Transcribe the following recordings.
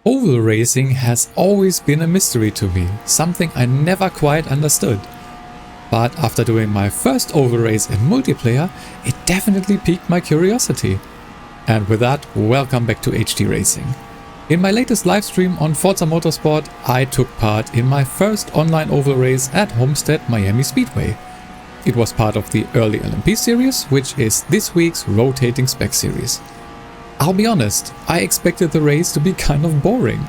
Oval racing has always been a mystery to me, something I never quite understood. But after doing my first oval race in multiplayer, it definitely piqued my curiosity. And with that, welcome back to HD Racing. In my latest livestream on Forza Motorsport, I took part in my first online oval race at Homestead-Miami Speedway. It was part of the Early LMP Series, which is this week's rotating Spec Series. I'll be honest, I expected the race to be kind of boring,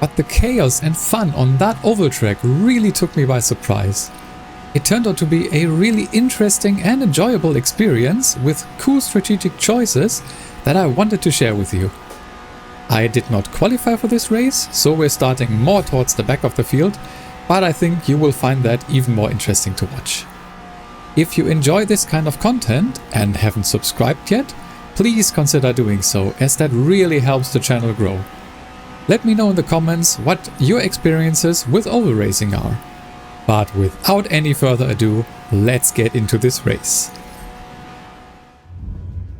but the chaos and fun on that oval track really took me by surprise. It turned out to be a really interesting and enjoyable experience with cool strategic choices that I wanted to share with you. I did not qualify for this race, so we're starting more towards the back of the field, but I think you will find that even more interesting to watch. If you enjoy this kind of content and haven't subscribed yet, please consider doing so, as that really helps the channel grow. Let me know in the comments what your experiences with oval racing are. But without any further ado, let's get into this race. I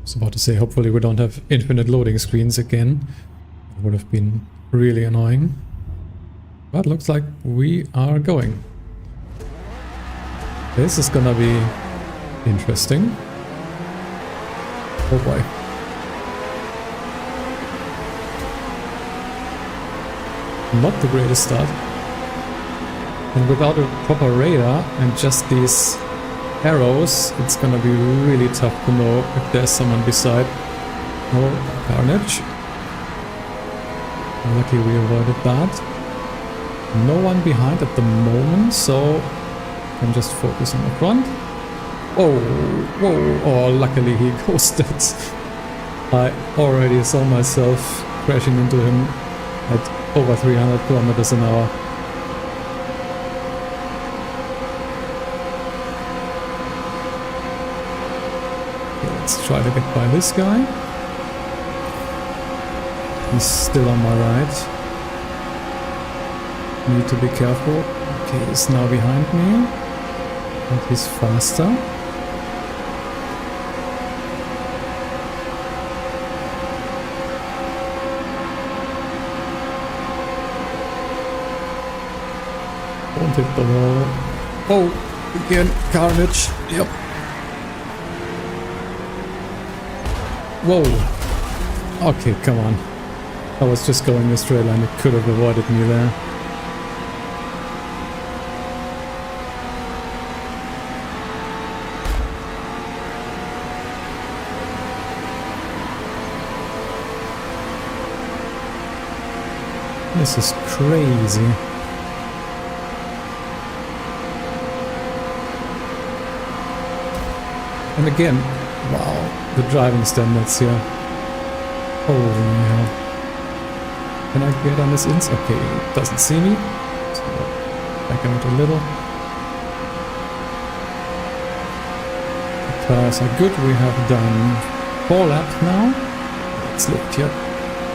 was about to say, hopefully we don't have infinite loading screens again. It would have been really annoying. But looks like we are going. This is gonna be interesting. Oh boy. Not the greatest start. And without a proper radar and just these arrows, it's gonna be really tough to know if there's someone beside. Oh, carnage. Lucky we avoided that. No one behind at the moment, so I can just focus on the front. Oh, whoa, oh, luckily he ghosted. I already saw myself crashing into him at over 300 kilometers an hour. Okay, let's try to get by this guy. He's still on my right. Need to be careful. Okay, he's now behind me. But he's faster. Don't hit the wall. Oh, again, carnage. Yep. Whoa. Okay, come on. I was just going a straight line. It could have avoided me there. This is crazy. And again, wow, the driving standards here. Holy hell. Can I get on this ins? Okay, it doesn't see me. So back out a little. The tires are good. We have done 4 laps now. Let's look here.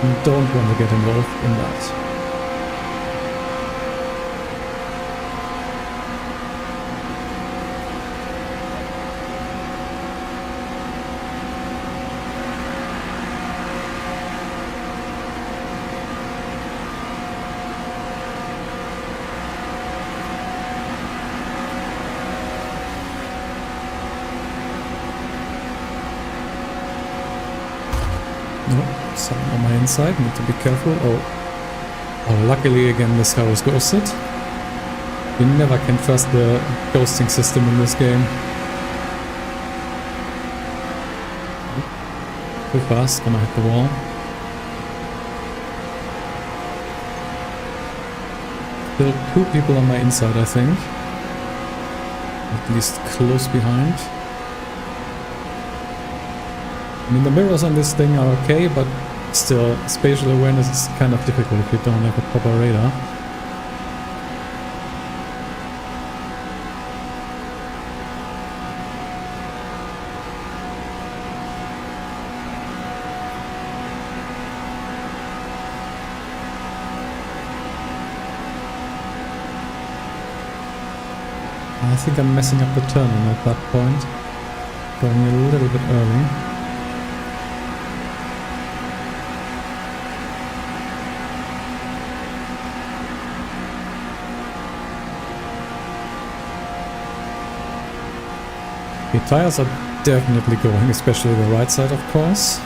We don't want to get involved in that. No, someone on my inside, need to be careful. Oh, luckily again this guy was ghosted. You never can trust the ghosting system in this game. Too fast, gonna hit the wall. Still 2 people on my inside, I think. At least close behind. I mean, the mirrors on this thing are okay, but still, spatial awareness is kind of difficult if you don't have a proper radar. I think I'm messing up the turning at that point. Going a little bit early. The tires are definitely going, especially the right side, of course.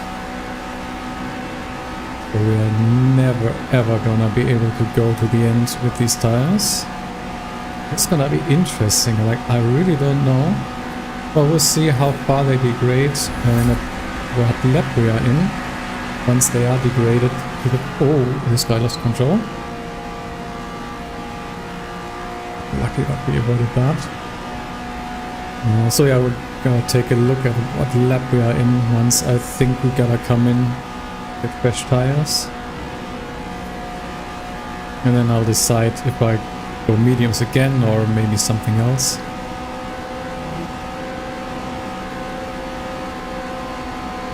So we are never ever gonna be able to go to the end with these tires. It's gonna be interesting, like I really don't know. But we'll see how far they degrade and at what lap we are in once they are degraded to the... Oh, this guy lost control. Lucky that we avoided that. So yeah, we're gonna take a look at what lap we are in once I think we gotta come in with fresh tires. And then I'll decide if I go mediums again or maybe something else.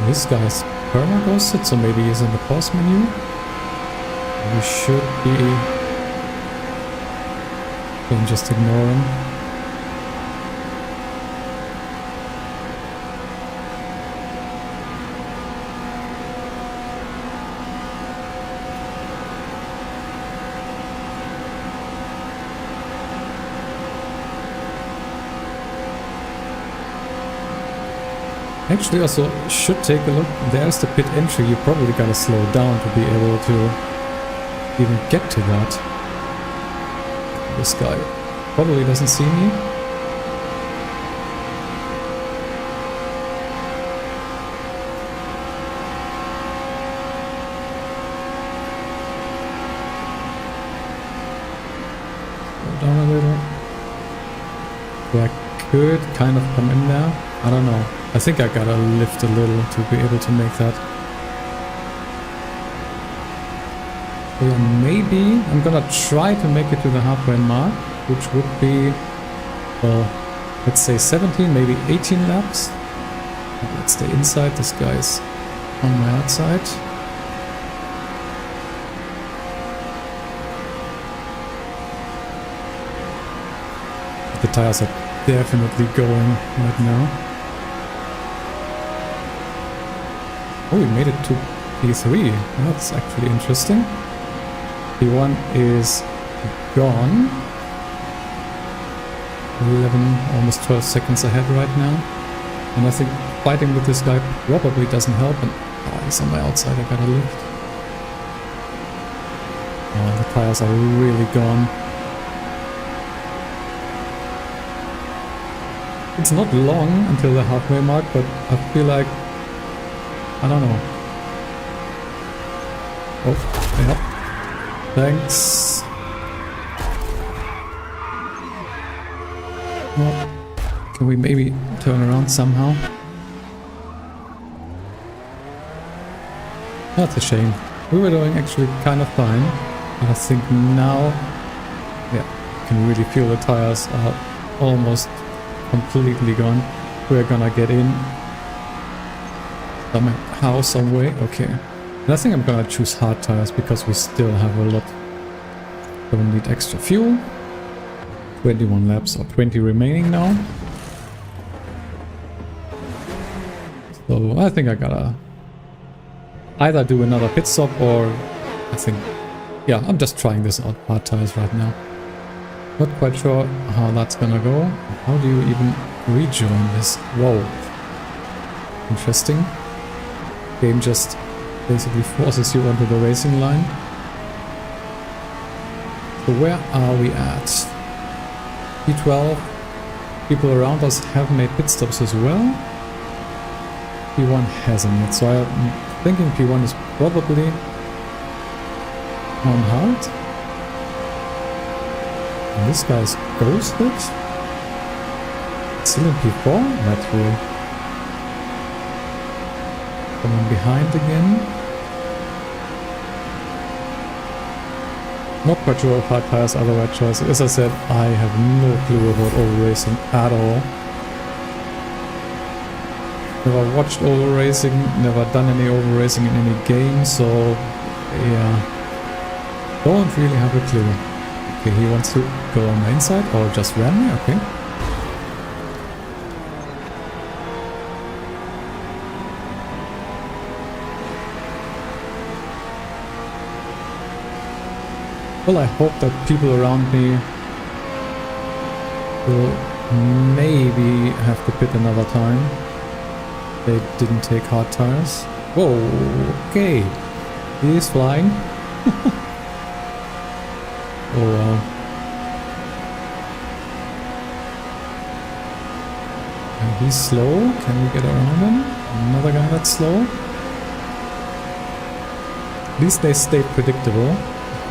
This guy's perma ghosted, so maybe he's in the pause menu. We should be... Don't just ignore him. Actually also should take a look, there's the pit entry, you probably gotta slow down to be able to even get to that. This guy probably doesn't see me. Slow down a little. So I could kind of come in there, I don't know. I think I gotta lift a little to be able to make that. So yeah, maybe I'm gonna try to make it to the halfway mark, which would be, well, let's say 17, maybe 18 laps. Let's stay inside, this guy's on my outside. The tires are definitely going right now. Oh, we made it to P3. That's actually interesting. P1 is gone. 11, almost 12 seconds ahead right now. And I think fighting with this guy probably doesn't help. And he's on my outside, I gotta lift. Oh, the tires are really gone. It's not long until the halfway mark, but I feel like I don't know. Oh, yep. Thanks. Well, can we maybe turn around somehow? That's a shame. We were doing actually kind of fine. But I think now, yeah, you can really feel the tires are almost completely gone. We're gonna get in. Somehow, some way, okay. And I think I'm gonna choose hard tires because we still have a lot. Don't need extra fuel. 21 laps or 20 remaining now. So I think I gotta either do another pit stop or I think, yeah, I'm just trying this out, hard tires right now. Not quite sure how that's gonna go. How do you even rejoin this? Whoa. Interesting. Game just basically forces you onto the racing line. So where are we at? P12. People around us have made pit stops as well. P1 hasn't yet, so I'm thinking P1 is probably on hard. And this guy's ghosted. Still in P4? That's weird. Coming behind again. Not quite sure if hard tires are the right choice. As I said, I have no clue about over-racing at all. Never watched over-racing, never done any over-racing in any game, so yeah. Don't really have a clue. Okay, he wants to go on the inside or just ram me, okay. Well, I hope that people around me will maybe have to pit another time. They didn't take hard tires. Whoa, okay. He is flying. Oh wow. And he's slow. Can we get around him? Another guy that's slow. At least they stayed predictable.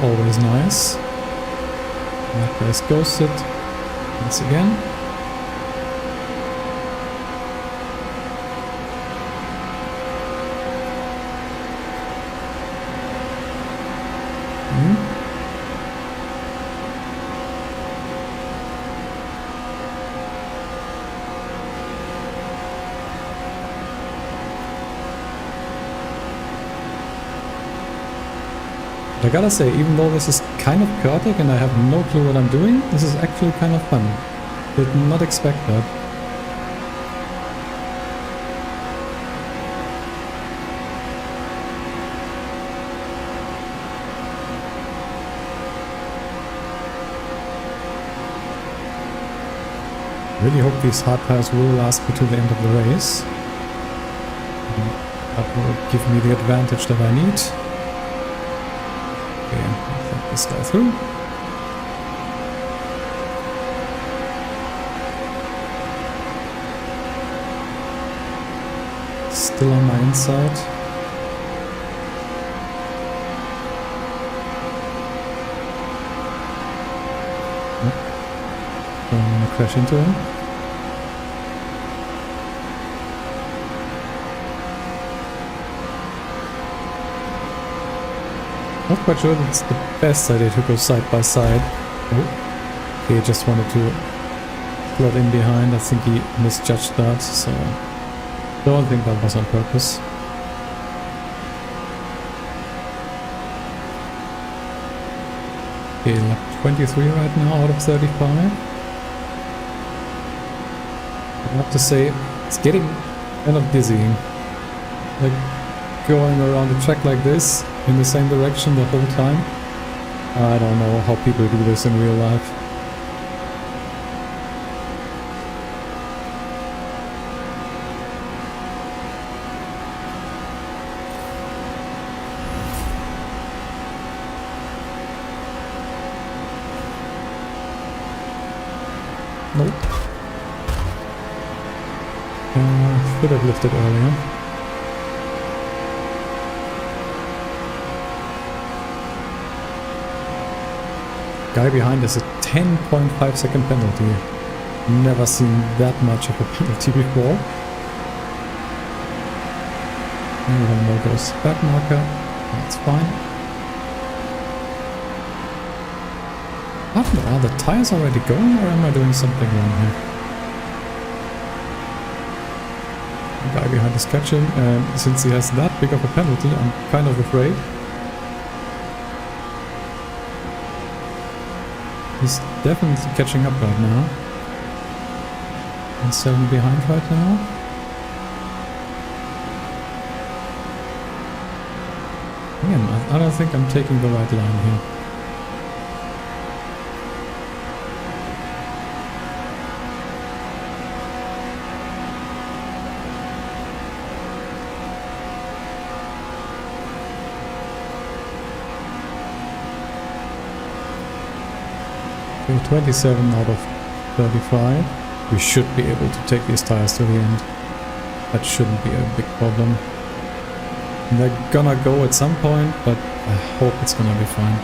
Always nice. That guy's ghosted. Once again. I gotta say, even though this is kind of chaotic and I have no clue what I'm doing, this is actually kind of fun. Did not expect that. Really hope these hard tires will last me to the end of the race. That will give me the advantage that I need. Okay, I'll let this guy through. Still on my inside. Don't want to crash into him. Not quite sure that's the best idea to go side by side. Oh, he just wanted to slot in behind. I think he misjudged that, so don't think that was on purpose. Okay, lap 23 right now out of 35. I have to say, it's getting kind of dizzying. Like going around the track like this in the same direction the whole time. I don't know how people do this in real life. Nope. Should have lifted earlier. Guy behind is a 10.5 second penalty. Never seen that much of a penalty before. And one more goes back marker. That's fine. I don't know, are the tires already going or am I doing something wrong here? The guy behind is catching, and since he has that big of a penalty, I'm kind of afraid. He's definitely catching up right now. And 7 behind right now. Again, I don't think I'm taking the right line here. Okay, 27 out of 35. We should be able to take these tires to the end. That shouldn't be a big problem. And they're gonna go at some point, but I hope it's gonna be fine.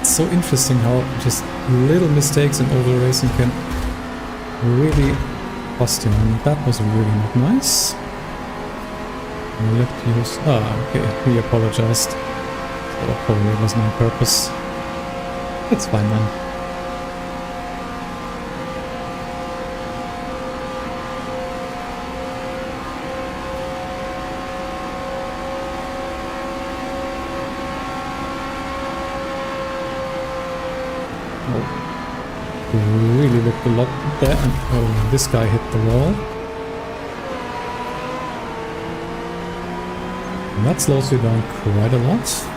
So interesting how just little mistakes in oval racing can really cost you, and that was really not nice. Left use. Ah, okay, he apologized. So probably wasn't on purpose. It's fine then. looked a lot there, and oh, this guy hit the wall. And that slows you down quite a lot.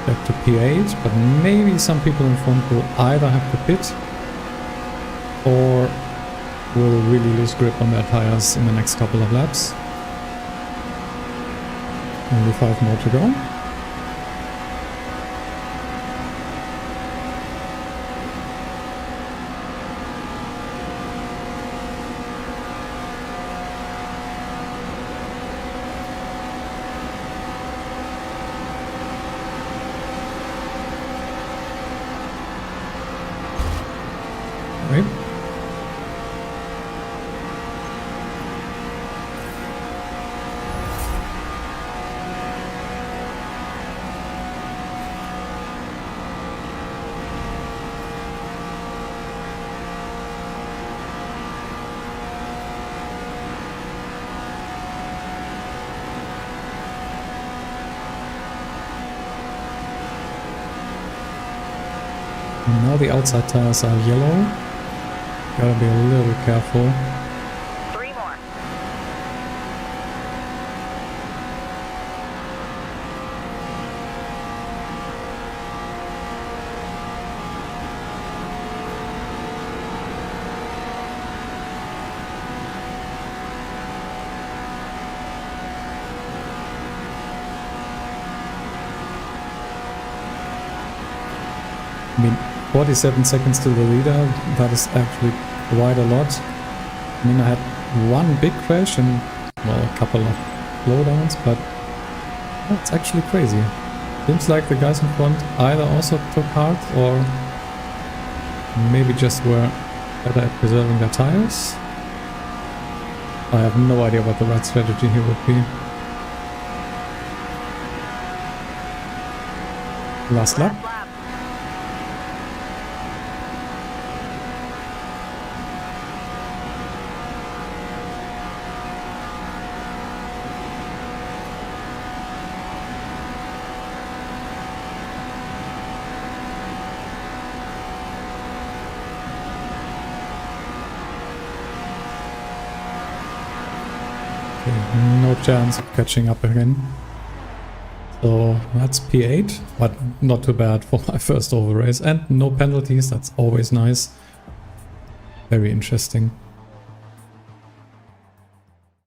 Back to P8, but maybe some people in front will either have to pit or will really lose grip on their tires in the next couple of laps. Only 5 more to go. Right. Now the outside tires are yellow. Gotta be a little careful. 3 more. I mean, 47 seconds to the leader, that is actually quite a lot. I mean, I had one big crash and, well, a couple of blowdowns, but that's actually crazy. Seems like the guys in front either also took hard or maybe just were better at preserving their tires. I have no idea what the right strategy here would be. Last lap. No chance of catching up again. So that's P8, but not too bad for my first over race. And no penalties, that's always nice. Very interesting.